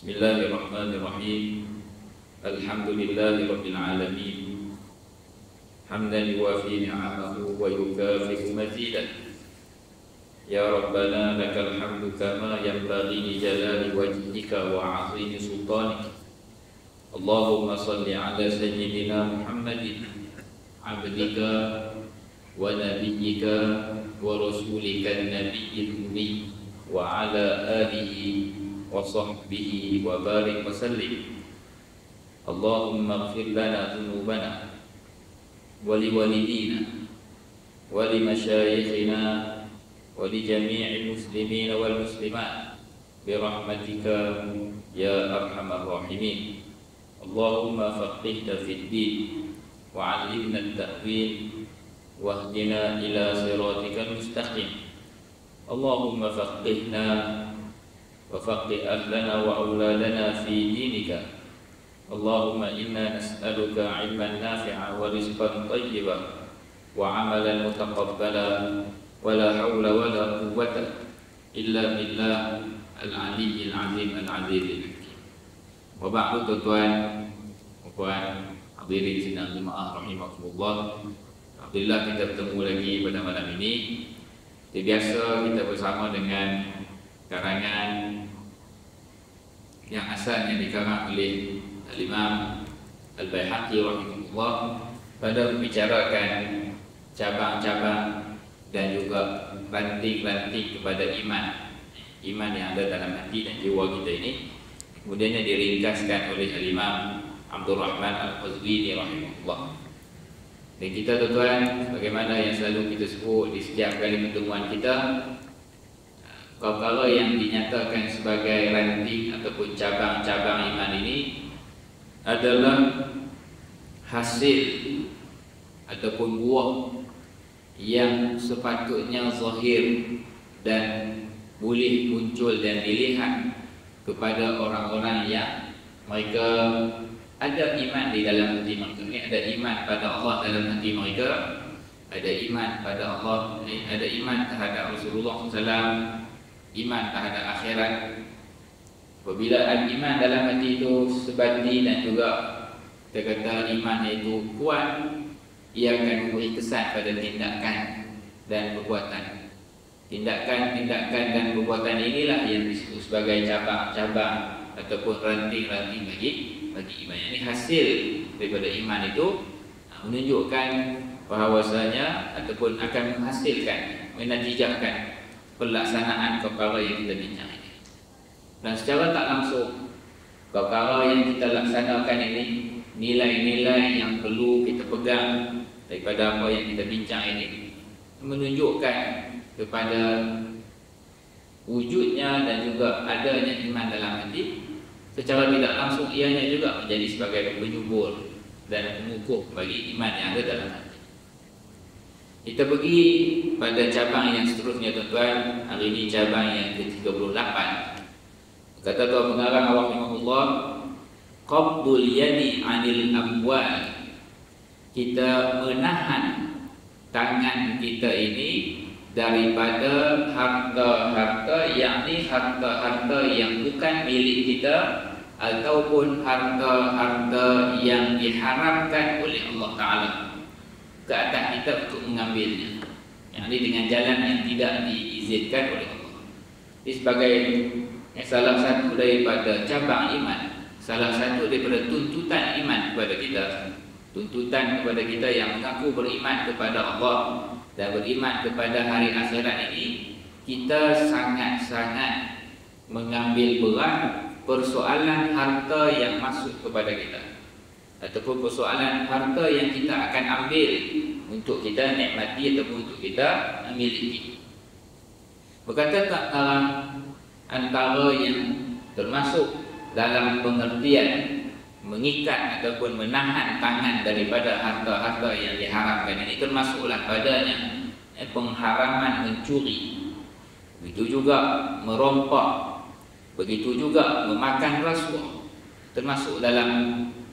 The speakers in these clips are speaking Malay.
Bismillahirrahmanirrahim. Alhamdulillahi rabbil alamin. Hamdan yuwafi ni'amahu wa yukafi'u mazidah. Ya Rabbana lakal hamdu kama yanbaghi li jalali wajhika wa 'azimi sultanik. Allahumma salli ala sayyidina Muhammadin abdika wa nabiyyika wa rasulika an-nabiyyil ummi wa ala alihi wa sahbihi wa barik wa sallim. Allahumma ighfir lana dhunubana wa li walidina wa li mashayikhina wa li jami'il muslimina wal muslimat bi rahmatika ya arhamar rahimin. Allahumma faqihna fid din wa 'allimna at-ta'wil wahdina ila siratikal mustaqim. Allahumma faqihna wa faqih ahlana wa auladana fi dinika. Allahumma inna nas'aluka 'ilman nafi'a wa rizqan thayyiban wa 'amalan mutaqabbala wa la hawla wa la quwwata illa billah al-'aliyyil 'azim al-'azizil hakim. Wa ba'du, tuan-tuan dan puan hadirin sidang jemaah rahimakumullah. Alhamdulillah kita bertemu lagi pada malam ini. Seperti biasa kita bersama dengan karangan yang asalnya dikarang oleh Al-Imam Al-Baihaqi rahimahullah pada membicarakan cabang-cabang dan juga ranting-ranting kepada iman yang ada dalam hati dan jiwa kita ini. Kemudiannya diringkaskan oleh Al-Imam Abdul Rahman Al-Qazwini rahimahullah. Dan kita, tuan-tuan, bagaimana yang selalu kita sebut di setiap kali pertemuan kita, perkara yang dinyatakan sebagai ranting ataupun cabang-cabang iman ini adalah hasil ataupun buah yang sepatutnya zahir dan boleh muncul dan dilihat kepada orang-orang yang mereka ada iman di dalam hati mereka. Ada iman pada Allah dalam hati mereka, ada iman pada Allah, ada iman terhadap Rasulullah SAW, iman terhadap akhirat. Apabila ada iman dalam hati itu sebandi dan juga kita kata iman itu kuat, ia akan memberi kesan pada tindakan dan perbuatan. Tindakan dan perbuatan inilah yang disebut sebagai cabang-cabang ataupun ranting-ranting bagi iman. Ini hasil daripada iman itu menunjukkan bahawasanya ataupun akan menghasilkan, menatijahkan pelaksanaan perkara yang kita bincang ini. Dan secara tak langsung, perkara yang kita laksanakan ini, nilai-nilai yang perlu kita pegang daripada apa yang kita bincang ini, menunjukkan kepada wujudnya dan juga adanya iman dalam hati. Secara tidak langsung ianya juga menjadi sebagai penyubur dan pengukuh bagi iman yang ada dalam hati. Kita pergi pada cabang yang seterusnya, tuan-tuan. Hari ini cabang yang ke-38. Kata tuan pengarang rahimahullah, qabdul yadi 'anil amwal. Kita menahan tangan kita ini daripada harta-harta, yakni harta-harta yang bukan milik kita ataupun harta-harta yang diharamkan oleh Allah Ta'ala ke atas kita untuk mengambilnya, yakni dengan jalan yang tidak diizinkan oleh Allah. Ini sebagai salah satu daripada cabang iman, salah satu daripada tuntutan iman kepada kita, tuntutan kepada kita yang mengaku beriman kepada Allah dan beriman kepada hari akhirat ini. Kita sangat-sangat mengambil berat persoalan harta yang masuk kepada kita, ataupun persoalan harta yang kita akan ambil untuk kita nikmati ataupun untuk kita miliki. Berkata tak kalah antara yang termasuk dalam pengertian mengikat ataupun menahan tangan daripada harta-harta yang diharamkan ini, termasuklah padanya pengharaman mencuri, begitu juga merompak, begitu juga memakan rasuah, termasuk dalam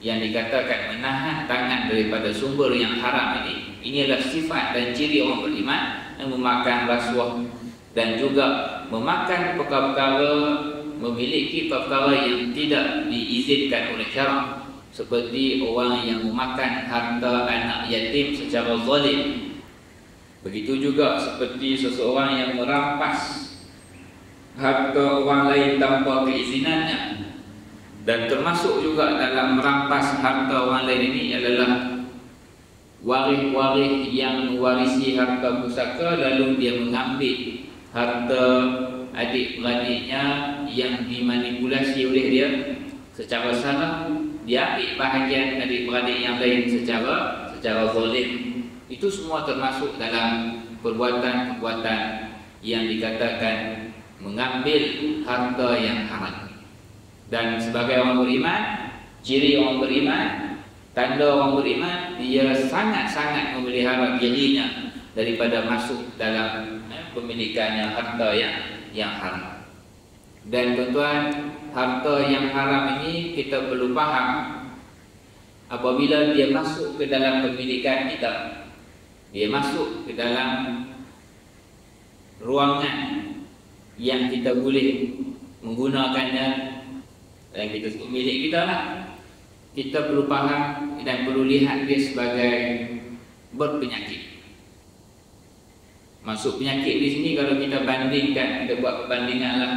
yang dikatakan menahan tangan daripada sumber yang haram ini. Inilah sifat dan ciri orang beriman, yang memakan rasuah dan juga memakan perkara-perkara memiliki perkara yang tidak diizinkan oleh syarak, seperti orang yang memakan harta anak yatim secara zalim. Begitu juga seperti seseorang yang merampas harta orang lain tanpa keizinannya. Dan termasuk juga dalam merampas harta orang lain ini adalah waris-waris yang mewarisi harta pusaka lalu dia mengambil harta adik-beradiknya yang dimanipulasi oleh dia secara salah. Dia ambil bahagian adik-beradik yang lain secara zalim. Itu semua termasuk dalam perbuatan-perbuatan yang dikatakan mengambil harta yang haram. Dan sebagai orang beriman, ciri orang beriman, tanda orang beriman, dia sangat-sangat memelihara dirinya daripada masuk dalam pemilikannya harta yang haram. Dan tuan-tuan, harta yang haram ini kita perlu faham. Apabila dia masuk ke dalam pemilikan kita, dia masuk ke dalam ruangan yang kita boleh menggunakannya, yang kita sebut milik kita lah, kita perlu faham dan perlu lihat dia sebagai berpenyakit. Masuk penyakit di sini kalau kita bandingkan, kita buat perbandingan lah,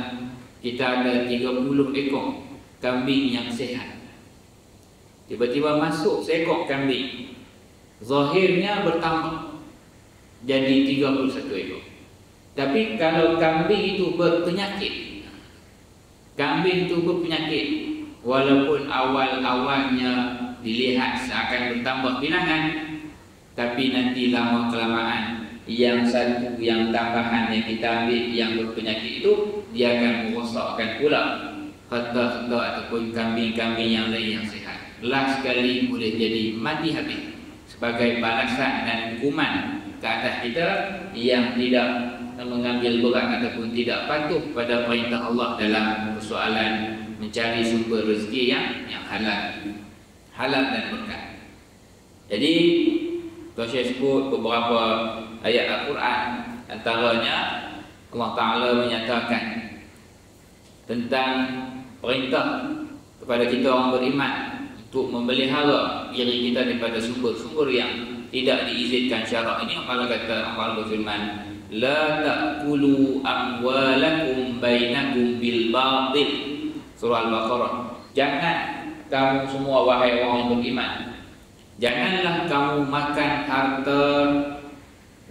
kita ada 30 ekor kambing yang sehat. Tiba-tiba masuk seekor kambing, zahirnya bertambah jadi 31 ekor. Tapi kalau kambing itu berpenyakit, walaupun awal-awalnya dilihat seakan bertambah bilangan, tapi nanti lama-kelamaan yang satu, yang tambahan yang kita ambil yang berpenyakit itu, dia akan merosakkan pula harta-harta ataupun kambing-kambing yang lain yang sehat. Last sekali boleh jadi mati habis sebagai balasan dan hukuman ke atas kita yang tidak mengambil berat ataupun tidak patuh pada perintah Allah dalam persoalan mencari sumber rezeki yang halal dan berkah. Jadi Tuan Syekh sebut beberapa ayat Al-Quran, antaranya Allah Ta'ala menyatakan tentang perintah kepada kita orang beriman untuk memelihara diri kita daripada sumber-sumber yang tidak diizinkan syarak ini. Allah kata, Allah berfirman, la ta'kulu amwalakum bainakum bil batil. Surah Al-Baqarah. Jangan kamu semua wahai orang yang beriman, janganlah kamu makan harta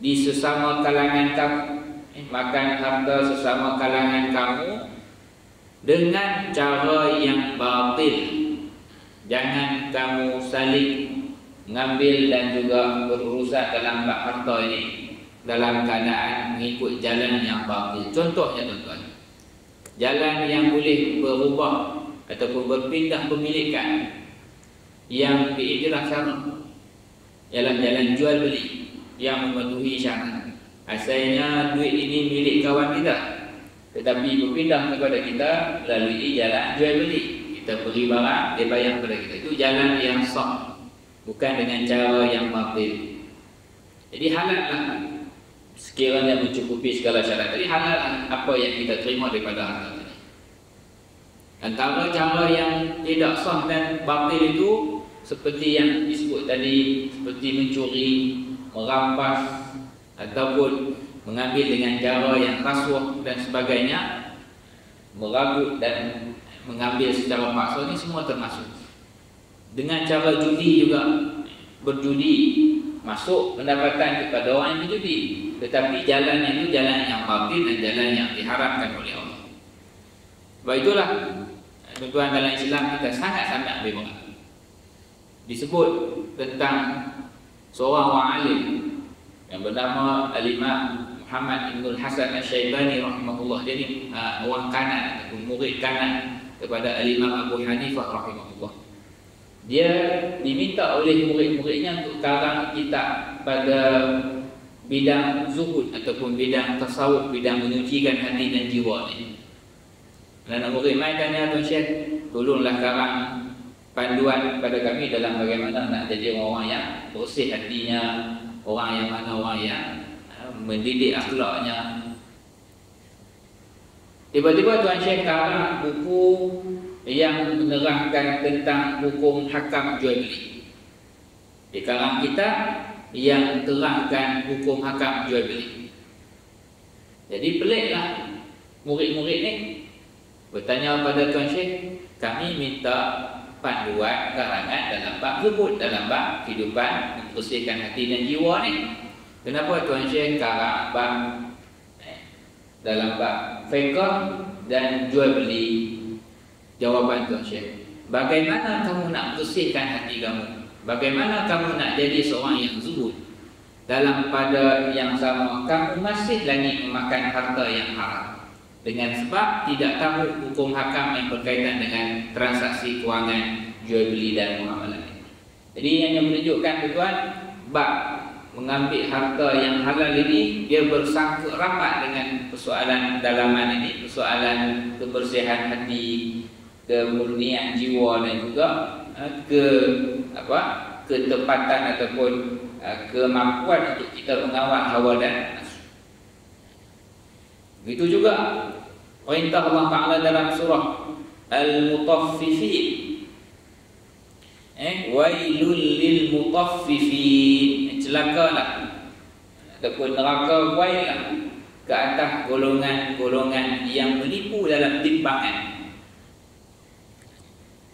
di sesama kalangan kamu, makan harta sesama kalangan kamu dengan cara yang batil. Jangan kamu saling mengambil dan juga berurusan dalam bab harta ini dalam keadaan mengikut jalan yang batil. Contohnya tuan-tuan, jalan yang boleh berubah ataupun berpindah pemilikan yang diiktiraf syarak ialah jalan jual beli yang mematuhi syarat. Asalnya duit ini milik kawan kita, tetapi berpindah kepada kita melalui jalan jual beli. Kita beri barang, dia bayar kepada kita. Itu jalan yang sah, bukan dengan cara yang batil. Jadi halallah sekiranya mencukupi segala syarat tadi, halal apa yang kita terima daripada harta tadi. Antara cara yang tidak sah dan batil itu seperti yang disebut tadi, seperti mencuri, merampas ataupun mengambil dengan cara yang rasuah dan sebagainya, meragut dan mengambil secara paksa, ini semua termasuk. Dengan cara judi juga, berjudi, masuk pendapatan kepada orang yang berjudi, tetapi jalannya itu jalan yang batil dan jalan yang diharamkan oleh Allah. Sebab itulah tuan-tuan, dalam Islam kita sangat-sangat ambil berat. Disebut tentang seorang orang alim yang bernama Al-Imam Muhammad Ibn Hasan Al-Syaibani rahimahullah. Dia ni orang kanan ataupun murid kanan kepada Al-Imam Abu Hanifah rahimahullah. Dia diminta oleh murid-muridnya untuk karang kitab pada bidang zuhud ataupun bidang tasawuf, bidang menyucikan hati dan jiwa ni. Dan murid mai tanya, Tuan Syekh, tolonglah karang panduan kepada kami dalam bagaimana nak jadi orang yang bersih hatinya, orang yang mana orang yang mendidik akhlaknya. Tiba-tiba Tuan Syekh karang buku yang menerangkan tentang hukum hakam jual beli. Di karang kita yang terangkan hukum hakam jual beli. Jadi peliklah murid-murid ni bertanya pada Tuan Syekh, kami minta panduan karangan dalam bab tersebut, dalam bab kehidupan membersihkan hati dan jiwa ni. Kenapa Tuan Syekh karang bab dalam bab fiqh dan jual beli? Jawapan Tuan Syekh, bagaimana kamu nak bersihkan hati kamu? Bagaimana kamu nak jadi seorang yang zuhud? Dalam pada yang sama, kamu masih lagi memakan harta yang haram dengan sebab tidak tahu hukum hakam yang berkaitan dengan transaksi kewangan, jual beli dan muamalah. Jadi yang menunjukkan tuan, bab mengambil harta yang halal ini dia bersangkut rapat dengan persoalan dalaman ini, persoalan kebersihan hati, kemurnian jiwa dan juga ketepatan ataupun kemampuan untuk kita mengawal hawa dan nafsu. Begitu juga perintah Allah Ta'ala dalam surah Al-Mutaffifin, wailul lil mutaffifin, celakalah ataupun neraka wailah ke atas golongan-golongan yang menipu dalam timbangan.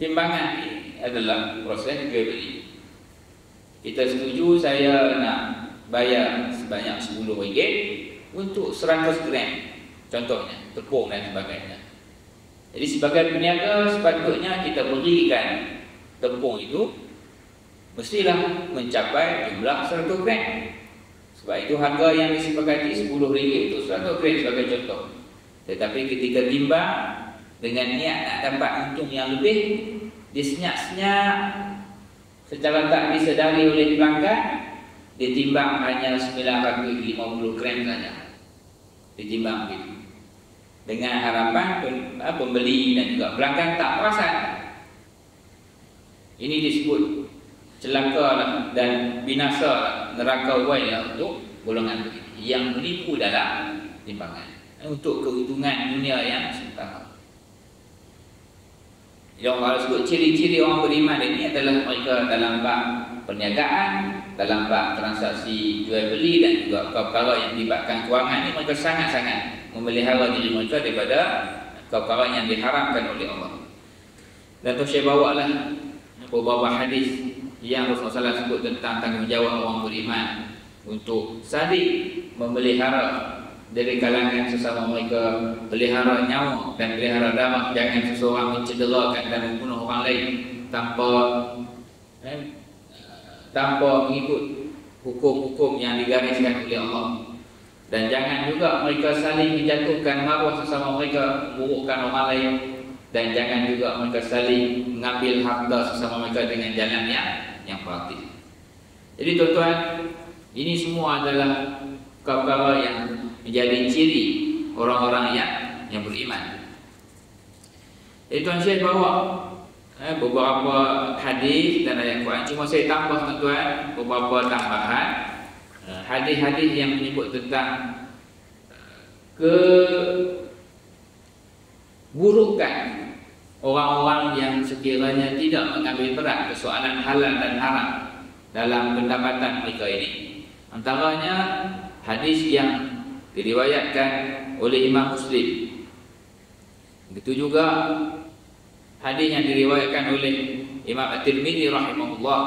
Timbangan adalah proses jual beli. Kita setuju saya nak bayar sebanyak RM10 untuk 100 gram, contohnya tepung dan sebagainya. Jadi sebagai peniaga sepatutnya kita berikan tepung itu mestilah mencapai jumlah 100 gram. Sebab itu harga yang disepakati RM10 untuk 100 gram sebagai contoh. Tetapi ketika timbang dengan niat nak dapat untung yang lebih, disenyak-senyak secara tak disedari oleh pelanggan, ditimbang hanya 950 gram saja. Ditimbang begitu, dengan harapan pembeli dan juga pelanggan tak perasan. Ini disebut celaka dan binasa neraka wailah untuk golongan begini yang menipu dalam timbangan untuk keuntungan dunia yang sementara. Yang Allah sebut ciri-ciri orang beriman ini adalah mereka dalam bab perniagaan, dalam bab transaksi jual beli dan juga perkara yang melibatkan kewangan ini, mereka sangat-sangat memelihara diri mereka daripada perkara yang diharamkan oleh Allah. Dan tu saya bawalah beberapa hadis yang Rasulullah SAW sebut tentang tanggungjawab orang beriman untuk saling memelihara dari kalangan sesama mereka, pelihara nyawa dan pelihara darah. Jangan seseorang mencederakan dan membunuh orang lain tanpa mengikut hukum-hukum yang digariskan oleh Allah. Dan jangan juga mereka saling menjatuhkan maruah sesama mereka, memburukkan orang lain. Dan jangan juga mereka saling mengambil harta sesama mereka dengan jalan yang praktis. Jadi tuan-tuan, ini semua adalah perkara yang menjadi ciri orang-orang yang beriman. Jadi Tuan Syekh bawa beberapa hadis dan ayat Quran. Cuma saya tambah tuan-tuan beberapa tambahan hadis-hadis yang menyebut tentang keburukan orang-orang yang sekiranya tidak mengambil berat persoalan halal dan haram dalam pendapatan mereka ini. Antaranya hadis yang diriwayatkan oleh Imam Muslim. Begitu juga hadis yang diriwayatkan oleh Imam At-Tirmidzi rahimahullah.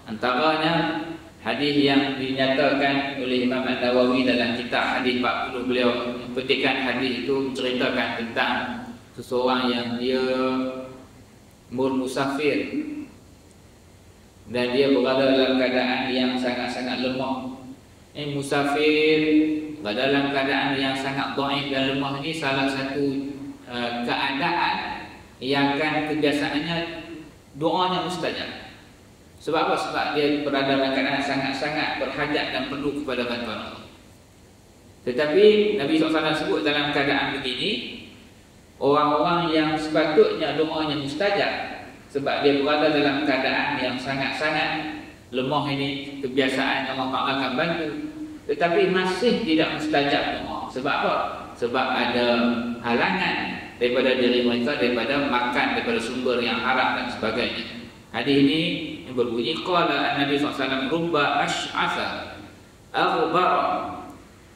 Antaranya hadis yang dinyatakan oleh Imam An-Nawawi dalam kitab hadis 40 beliau petikan hadis itu menceritakan tentang seseorang yang dia musafir dan dia berada dalam keadaan yang sangat-sangat lemah. Musafir dalam keadaan yang sangat dhaif dan lemah ini salah satu keadaan yang kan kebiasaannya doanya mustajab. Sebab apa? Sebab dia berada dalam keadaan sangat-sangat berhajat dan perlu kepada bantuan Allah. Tetapi Nabi SAW sebut dalam keadaan begini, orang-orang yang sepatutnya doanya mustajab, sebab dia berada dalam keadaan yang sangat-sangat lemah ini, kebiasaan Allah Ta'ala akan bantu, tetapi masih tidak mustajab doa. Sebab apa? Sebab ada halangan daripada diri mereka daripada makan daripada sumber yang haram dan sebagainya. Hadis ini yang berbunyi qala Nabi SAW rubba ash'atha aghbar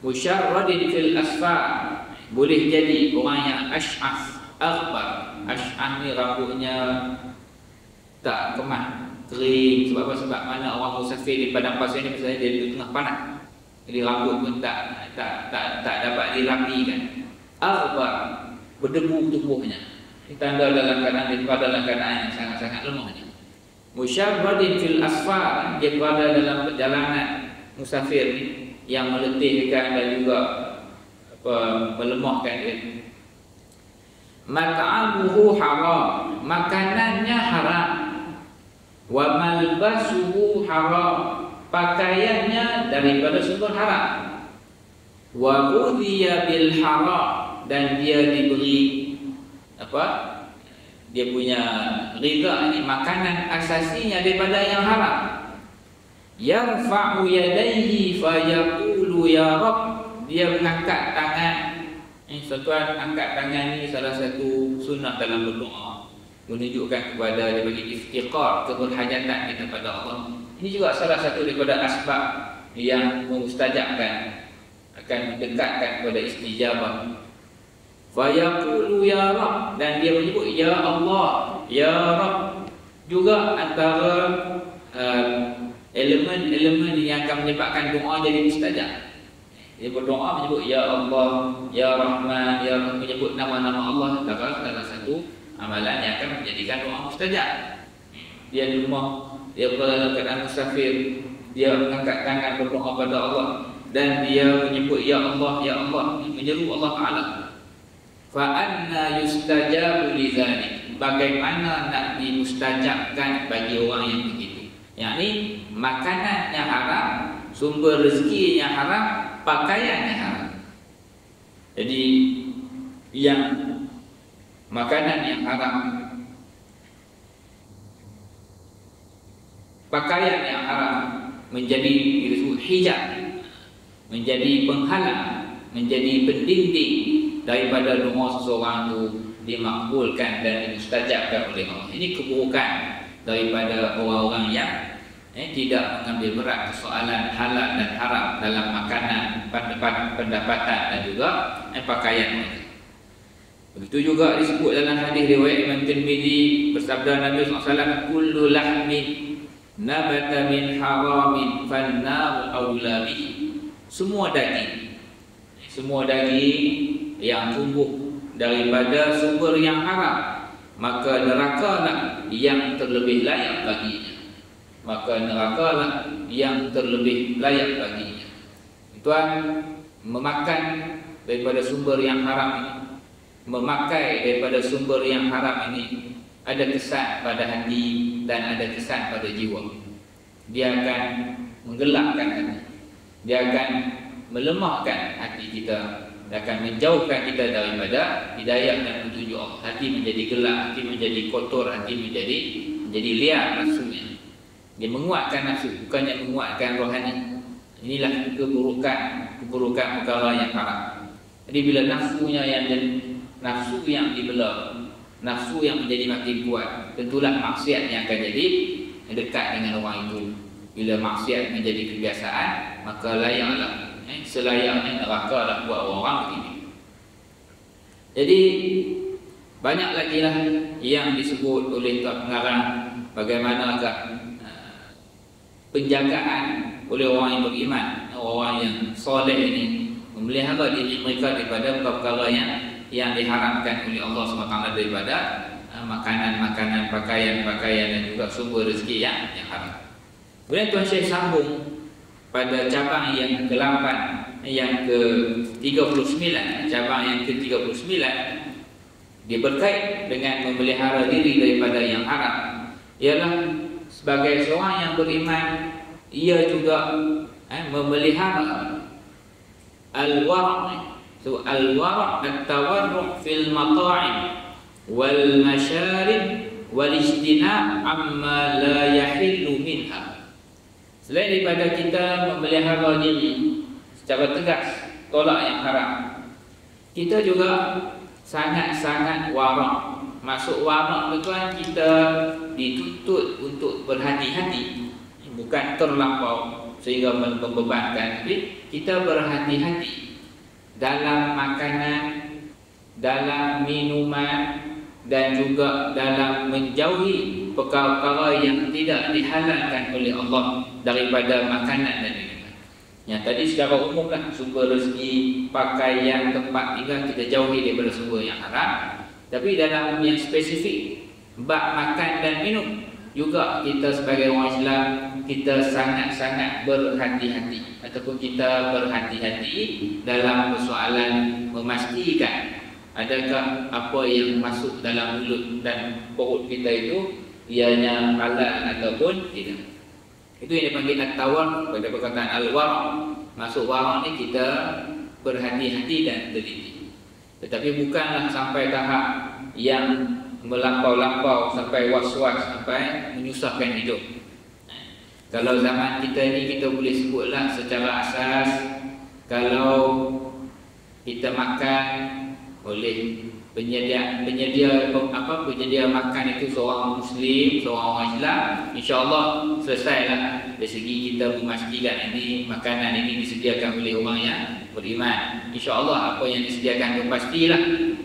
musyarradin fil asfar. Boleh jadi orang yang ash'ath aghbar. Ash'ath ni rambutnya tak kemah, kering. Sebab apa? Sebab mana orang musafir di padang pasir ni misalnya dia di tengah panas, jadi rambut pun tak dapat dirapikan. Aghbar, berdebu tubuhnya. Ini tanda dalam keadaan yang sangat-sangat lemah. Musyarradin fil asfar, dia berada dalam perjalanan musafir ni yang meletihkan dan juga melemahkan dia. Mat'amuhu haram, makanannya haram. Wa malbasuhu haram, pakaiannya daripada sumber haram. Wa ghudhiya bil haram, dan dia diberi apa? Dia punya ridha ini makanan asasinya daripada yang haram. Yarfa'u yadayhi fayaqulu ya Rabb, dia mengangkat tangan. Tuan angkat tangan ni salah satu sunnah dalam berdoa, menunjukkan kepada dia bagi iftiqar, keberhajatan kita kepada Allah. Ini juga salah satu daripada asbab yang memustajabkan, akan mendekatkan kepada istijabah. Fayaqulu ya Rabb, dan dia menyebut ya Allah, ya Rabb. Juga antara elemen-elemen yang akan menyebabkan doa jadi mustajab. Dia berdoa menyebut ya Allah, ya Rahman, ya Rahman, menyebut nama-nama Allah. Salah satu amalan yang akan menjadikan doa mustajab. Dia di rumah, dia berada dalam keadaan musafir, dia mengangkat tangan berdoa pada Allah, dan dia menyebut ya Allah, ya Allah, menyeru Allah Ta'ala. Fa'anna yustajabu li dzalik, bagaimana nak dimustajabkan bagi orang yang begitu? Yakni makanan yang haram, sumber rezeki yang haram, pakaian yang haram. Jadi yang makanan yang haram, pakaian yang haram menjadi hijab, menjadi penghalang, menjadi pendinding daripada doa seseorang itu dimakbulkan dan dimustajabkan oleh Allah. Ini keburukan daripada orang-orang yang tidak mengambil berat persoalan halal dan haram dalam makanan, pendapatan dan juga pakaian mereka. Begitu juga disebut dalam hadis riwayat Imam Tirmizi, bersabda Nabi SAW, kullu lahmin nabata min haramin fannar awla bihi. Semua daging yang tumbuh daripada sumber yang haram, maka nerakalah yang terlebih layak baginya. Maka nerakalah yang terlebih layak baginya. Tuan, memakan daripada sumber yang haram ini, memakai daripada sumber yang haram ini ada kesan pada hati dan ada kesan pada jiwa. Dia akan menggelapkan hati, dia akan melemahkan hati kita, dia akan menjauhkan kita daripada hidayah dan petunjuk Allah. Hati menjadi gelap, hati menjadi kotor, hati menjadi liar nafsunya. Dia menguatkan nafsu, bukannya menguatkan rohani. Inilah keburukan perkara yang haram. Jadi bila nafsu yang dibelah, nafsu yang menjadi makin kuat, tentulah maksiat yang akan jadi dekat dengan orang itu. Bila maksiat menjadi kebiasaan, maka layaklah, selayaknya neraka lah buat orang begini. Jadi banyak lagi lah yang disebut oleh Tuan Pengarang, bagaimanakah penjagaan oleh orang yang beriman, orang yang soleh ini memelihara diri mereka daripada perkara yang diharamkan oleh Allah SWT, daripada makanan-makanan, pakaian-pakaian dan juga sumber rezeki yang haram. Kemudian Tuan Syekh sambung pada cabang yang ke-8, yang ke-39, cabang yang ke-39, dia berkait dengan memelihara diri daripada yang haram. Ialah sebagai seorang yang beriman, ia juga memelihara al-wara'. So al-wara' at-tawarru' fil mata'im wal masharib wal ijtina' amma la yahillu minha. Selain daripada kita memelihara diri secara tegas, tolak yang haram, Kita juga sangat-sangat warak. Masuk warak tu tuan, kita dituntut untuk berhati-hati, bukan terlampau sehingga membebankan, tapi kita berhati-hati dalam makanan, dalam minuman, dan juga dalam menjauhi perkara-perkara yang tidak dihalalkan oleh Allah daripada makanan dan minuman. Yang tadi secara umumlah, sumber rezeki, pakaian, tempat tinggal kita jauhi daripada sumber yang haram. Tapi dalam yang spesifik, bab makan dan minum, juga kita sebagai orang Islam, kita sangat-sangat berhati-hati, ataupun kita berhati-hati dalam persoalan memastikan adakah apa yang masuk dalam mulut dan perut kita itu ianya halal ataupun tidak. Itu yang dipanggil at-tawar pada perkataan al-wara'. Masuk wara' ni kita berhati-hati dan teliti. Tetapi bukanlah sampai tahap yang melampau-lampau, sampai was-was, sampai menyusahkan hidup. Kalau zaman kita ni, kita boleh sebutlah secara asas, kalau kita makan oleh penyedia makan itu seorang Muslim, seorang orang Islam, insya-Allah selesailah dari segi kita memastikan ini makanan ini disediakan oleh orang yang beriman. Insya-Allah apa yang disediakan itu pastilah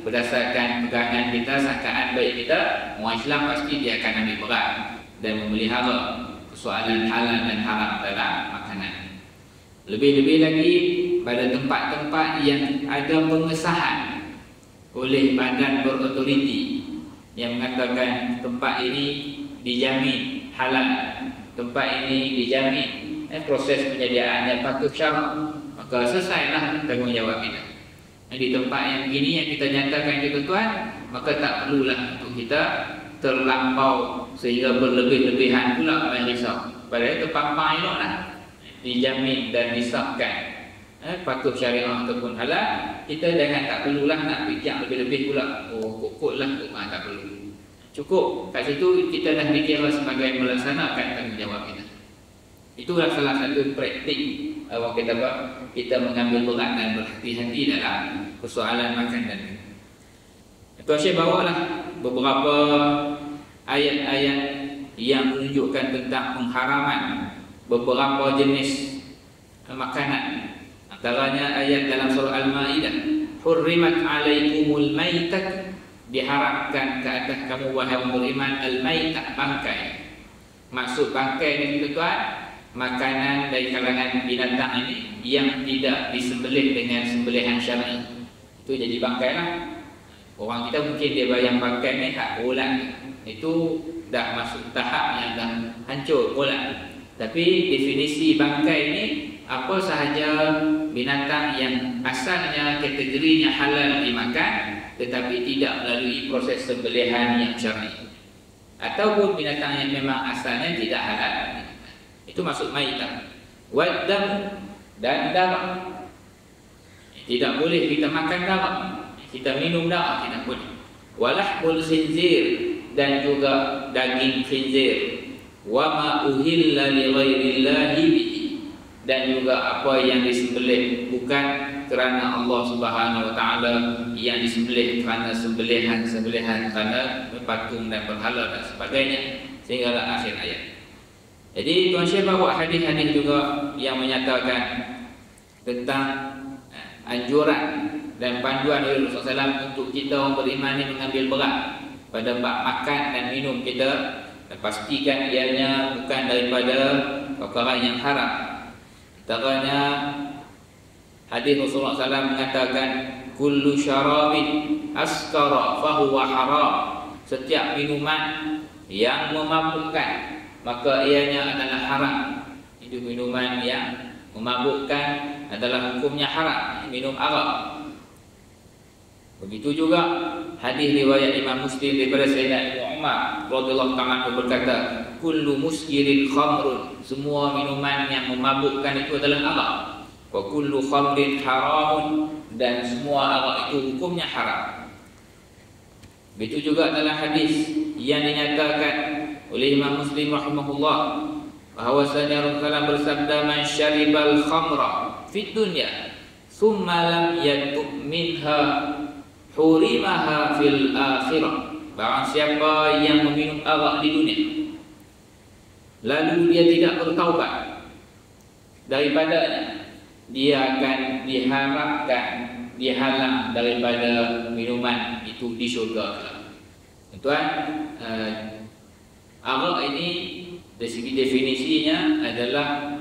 berdasarkan pegangan kita, sangkaan baik kita, orang Islam pasti dia akan ambil berat dan memelihara persoalan halal dan haram dalam makanan. Lebih-lebih lagi pada tempat-tempat yang ada pengesahan oleh badan berotoriti yang mengatakan tempat ini dijamin halal, tempat ini dijamin proses penyediaannya patuh syarak, maka selesailah tanggungjawab kita. Di tempat yang begini yang kita nyatakan itu tuan, maka tak perlulah untuk kita terlampau sehingga berlebih-lebihan pula main risau. Padahal terpampang eloklah, dijamin dan disahkan patuh syariah ataupun halal, kita jangan tak perlulah nak fikir lebih-lebih pula. Oh, kot-kotlah, tak perlu. Cukup kat situ kita dah dikira sebagai melaksanakan tanggungjawab kita. Itulah salah satu praktik awak kita buat, kita mengambil berat dan berhati-hati dalam persoalan makan dan minum. Tuan Syekh bawalah beberapa ayat-ayat yang menunjukkan tentang pengharaman beberapa jenis makanan. Antaranya ayat dalam surah Al-Maidah, hurrimat alaikumul maitat, diharamkan ke atas kamu wahai orang beriman al-maitat, bangkai. Maksud bangkai ni tuan, makanan dari kalangan binatang ini yang tidak disembelih dengan sembelihan syar'i, itu jadi bangkai lah. Orang kita mungkin dia bayang bangkai ni hak bolat, itu dah masuk tahap yang dah hancur bolat. Tapi definisi bangkai ni apa sahaja binatang yang asalnya kategorinya halal dimakan tetapi tidak melalui proses sembelihan yang syar'i, ataupun binatang yang memang asalnya tidak halal, itu masuk maitah. Waddam, dan darah, tidak boleh kita makan darah, kita minum darah tidak boleh. Walahmul khinzir, dan juga daging khinzir. Wama uhilla li ghairillahi bihi, dan juga apa yang disembelih bukan kerana Allah Subhanahu wa taala, yang disembelih kerana sembelihan kerana patung dan berhala dan sebagainya, sehinggalah akhir ayat. Jadi Tuan Syekh bawa hadis-hadis juga yang menyatakan tentang anjuran dan panduan dari Rasulullah SAW untuk kita orang beriman ini mengambil berat pada bab makan dan minum kita, dan pastikan ianya bukan daripada perkara yang haram. Antaranya hadis Rasulullah SAW mengatakan kullu syarabin askara fahuwa haram, setiap minuman yang memabukkan maka ianya adalah haram. Itu minuman yang memabukkan adalah hukumnya haram, minum arak. Begitu juga hadis riwayat Imam Muslim daripada Sayyidina Ibnu Umar radhiyallahu ta'ala berkata, kullu muskirin khamrun, semua minuman yang memabukkan itu adalah arak. Wa kullu khamrin haramun, dan semua arak itu hukumnya haram. Begitu juga dalam hadis yang dinyatakan oleh Imam Muslim rahimahullah bahwasanya Rasulullah bersabda, man syaribal khamra fid dunya thumma lam yatub minha hurimaha fil akhirah. Barang siapa yang meminum arak di dunia lalu dia tidak bertaubat daripadanya, dia akan dihalang daripada minuman itu di syurga. Tuan, arak ini dari segi definisinya adalah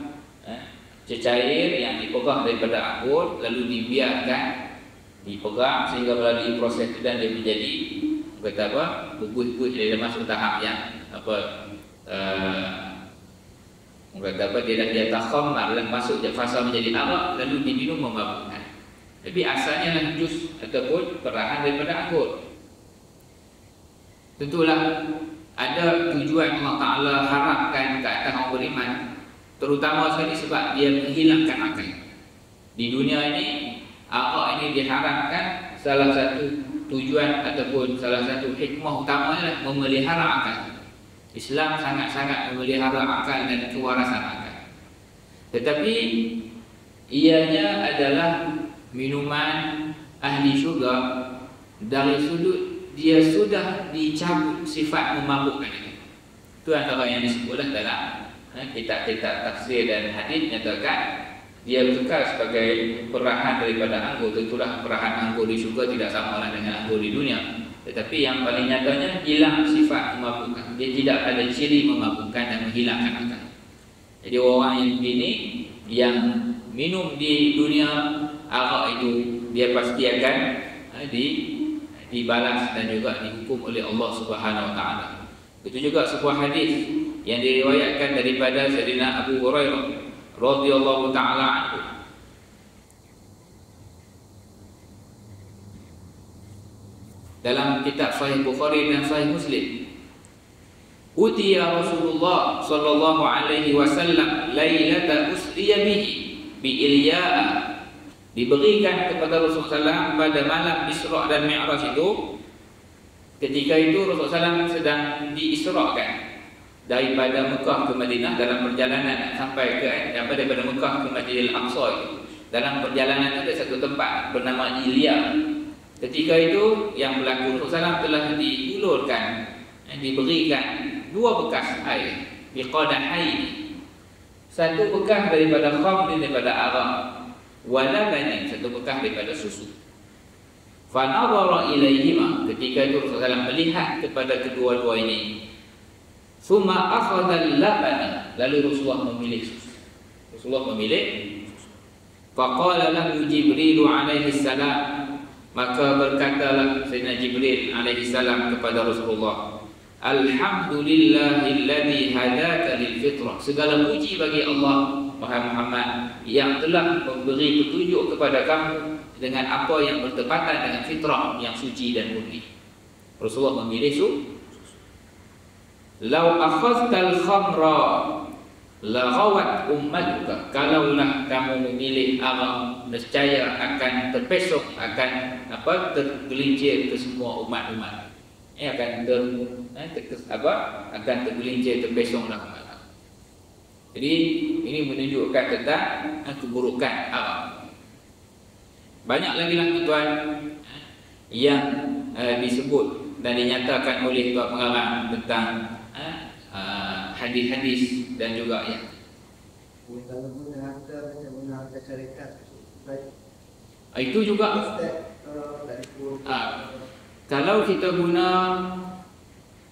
cecair yang dipegang daripada anggur lalu dibiarkan dipegang sehingga melalui proses itu dan dia menjadi buih-buih dia dah masuk tahap yang dia dah khamar dan masuk fasa menjadi arak lalu diminum memabukkan. Tapi asalnya lah jus ataupun perahan daripada anggur. Tentulah ada tujuan Allah Ta'ala harapkan ke atas orang beriman, terutama sekali sebab dia menghilangkan akal. Di dunia ini arak ini diharamkan, salah satu tujuan ataupun salah satu hikmah utamanya adalah memelihara akal. Islam sangat-sangat memelihara akal dan kewarasan akal. Tetapi ianya adalah minuman ahli syurga dari sudut dia sudah dicabut sifat memabukkan itu. Itu antara yang disebutlah dalam kitab-kitab tafsir dan hadis nyatakan dia kekal sebagai perahan daripada anggur. Tentulah perahan anggur di syurga tidak samalah dengan anggur di dunia. Tetapi yang paling nyatanya hilang sifat memabukkan. Dia tidak ada ciri memabukkan dan menghilangkan akal. Jadi orang yang begini yang minum di dunia arak itu dia pasti akan dibalas dan juga dihukum oleh Allah Subhanahu Wa Taala. Itu juga sebuah hadis yang diriwayatkan daripada Sayyidina Abu Hurairah radhiyallahu taala anhu. Dalam kitab Sahih Bukhari dan Sahih Muslim, utiya Rasulullah sallallahu alaihi wasallam lailata usriya bihi bi Ilya'a. Diberikan kepada Rasulullah SAW pada malam Isra' dan Mi'raj itu. Ketika itu Rasulullah SAW sedang diisrakan daripada Mekah ke Madinah dalam perjalanan sampai ke daripada Mekah ke Masjidil Aqsa itu. Dalam perjalanan itu ada satu tempat bernama Ilya. Ketika itu yang berlaku Rasulullah SAW telah diulurkan, diberikan dua bekas air biqadahaini. Satu bekas daripada khamr, daripada arak, walabanin, satu bekas daripada susu. Fanadhara ilaihima, ketika itu Rasulullah SAW melihat kepada kedua-dua ini. Summa akhadha al-labana, lalu Rasulullah memilih susu. Rasulullah memilih susu. Faqala lahu Jibril alaihi salam, maka berkatalah Sayyidina Jibril alaihi salam kepada Rasulullah, alhamdulillahilladzi hadaka lil fitrah. Segala puji bagi Allah wahai Muhammad yang telah memberi petunjuk kepada kamu dengan apa yang bertepatan dengan fitrah yang suci dan murni. Rasulullah memilih susu. Lau akhadtal khamra la ghawat ummatuka, kalaulah kamu memilih arak, nescaya akan terpesong, akan tergelincir ke semua umat-umat. Akan tergelincir, terpesonglah umat. Jadi ini menunjukkan tentang keburukan arak. Banyak lagi lah tuan yang disebut dan dinyatakan oleh tuan pengarang tentang hadis-hadis dan juga yang itu juga kalau kita guna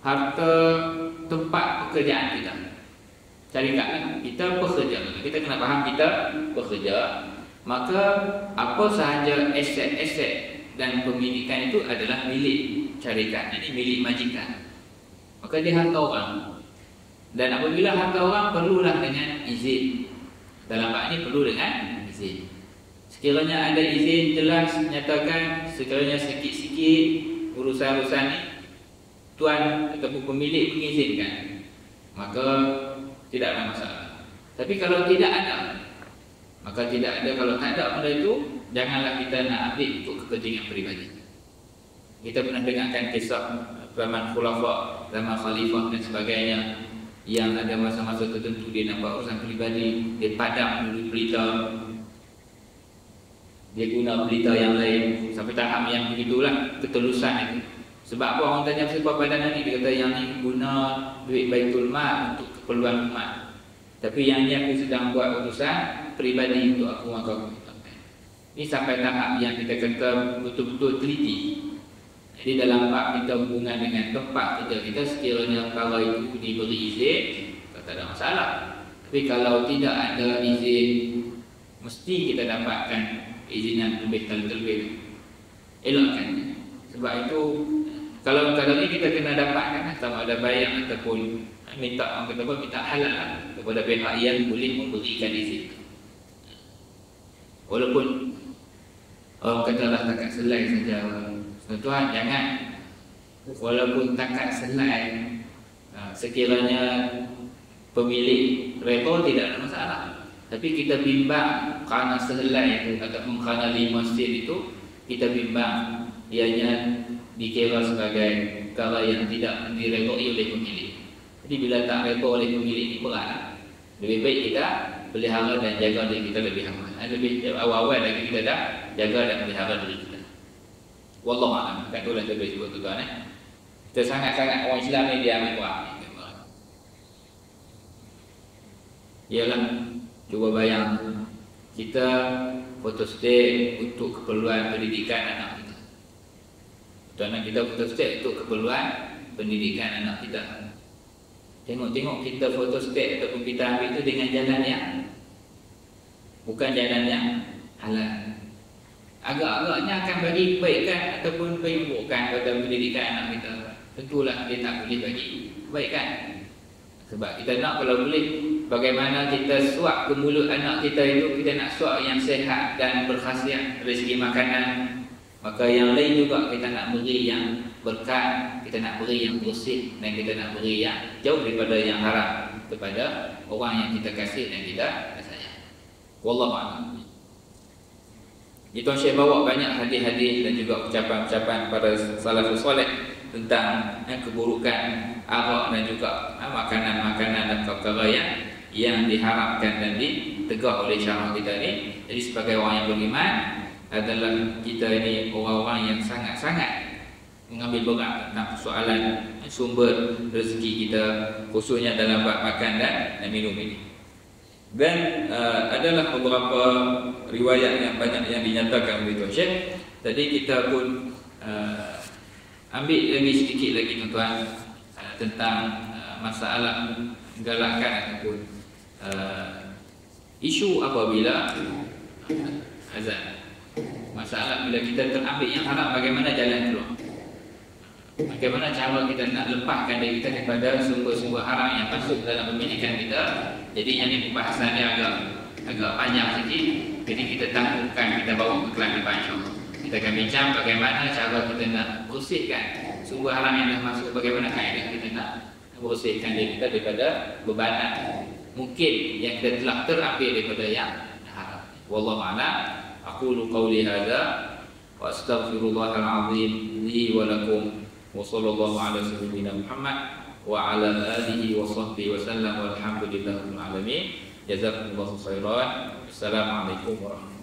harta tempat pekerjaan kita, syarikat kita bekerja, kita kena faham kita bekerja, maka apa sahaja aset-aset dan pemilikan itu adalah milik syarikat, ini milik majikan. Maka dia harta orang. Dan apabila harta orang perlulah dengan izin. Dalam hal ini perlu dengan izin. Sekiranya ada izin jelas nyatakan, sekiranya sikit-sikit urusan-urusan ini tuan ataupun pemilik mengizinkan, maka tidak ada masalah. Tapi kalau tidak ada, maka tidak ada. Kalau tak ada benda itu, janganlah kita nak ambil untuk kepentingan peribadi. Kita pernah dengarkan kisah zaman khulafa, zaman khalifah dan sebagainya, yang ada masa-masa tertentu dia nampak urusan peribadi, dia padam dulu berita, dia guna pelita yang lain sampai tahap yang begitulah, ketelusan itu. Sebab apa orang tanya siapa padanan ni, dia kata yang ni guna duit Baitul Mal untuk keperluan umat. Tapi yang ni aku sedang buat urusan peribadi untuk aku, maka aku letakkan. Ini sampai tahap yang kita kata betul-betul teliti. Jadi dalam bab kita hubungan dengan tempat kita sekiranya perkara itu diberi izin, tak ada masalah. Tapi kalau tidak ada izin, mesti kita dapatkan izinan lebih terlebih. Elokkan. Sebab itu kalau ni kita kena dapatkan, sama ada bayar ataupun minta orang kata apa, minta halal kepada pihak yang boleh memberikan izin. Walaupun orang katalah takat selai saja, tuan jangan. Walaupun takat selai, sekiranya pemilik rekor tidak ada masalah. Tapi kita bimbang kerana sehelai itu ataupun kerana 5 sen itu, kita bimbang ianya dikira sebagai perkara yang tidak direkoi oleh pemilik. Jadi bila tak rekor oleh pemilik ini berat. Lebih baik kita pelihara dan jaga diri kita lebih awal. Lebih awal lagi kita dah jaga dan pelihara diri kita. Wallahu a'lam. Kan itulah saya boleh sebut tuan Kita sangat-sangat orang Islam ni dia ambil kuat. Ialah cuba bayang kita photostat untuk keperluan pendidikan anak kita. Tuan kita photostat untuk keperluan pendidikan anak kita. Tengok-tengok kita photostat ataupun kita ambil itu dengan jalan yang bukan jalan yang halal. Agak-agaknya akan bagi kebaikan ataupun keburukan pada pendidikan anak kita. Tentulah dia tak boleh bagi kebaikan. Sebab kita nak kalau boleh, bagaimana kita suap ke mulut anak kita itu, kita nak suap yang sehat dan berkhasiat dari segi makanan. Maka yang lain juga kita nak beri yang berkat, kita nak beri yang bersih, dan kita nak beri yang jauh daripada yang haram kepada orang yang kita kasih dan kita sayang. Wallahu a'lam. Tuan Syekh bawa banyak hadis-hadis dan juga ucapan-ucapan para salafus soleh tentang keburukan arak dan juga makanan-makanan dan perkara yang diharapkan dan ditegah oleh syarah kita ni. Jadi sebagai orang yang beriman adalah kita ini orang-orang yang sangat-sangat mengambil berat tentang persoalan sumber rezeki kita, khususnya dalam bab makan dan minum ini. Dan adalah beberapa riwayat yang banyak yang dinyatakan oleh Tuan Syekh. Tadi kita pun ambil lagi sedikit lagi tuan-tuan tentang masalah galakan ataupun isu apabila azan. Masalah bila kita terambil yang haram, bagaimana jalan keluar? Bagaimana cara kita nak lepaskan diri kita daripada sumber-sumber haram yang masuk dalam pemilikan kita? Jadi yang ini pembahasan dia agak panjang sikit. Jadi kita tangguhkan, kita bawa ke kelas depan insya-Allah. Kita akan bincang bagaimana cara kita nak bersihkan sumber haram yang dah masuk, bagaimana kaedah kita nak bersihkan diri kita daripada bebanan mungkin yang kita telah terambil daripada yang haram. Wallahu a'lam. Aqulu qawli hadza wa astaghfirullahal azim li wa lakum wa sallallahu ala sayyidina Muhammad wa ala alihi wa sahbihi wa sallam walhamdulillahil alamin. Jazakumullahu khairan. Assalamualaikum warahmatullahi wabarakatuh.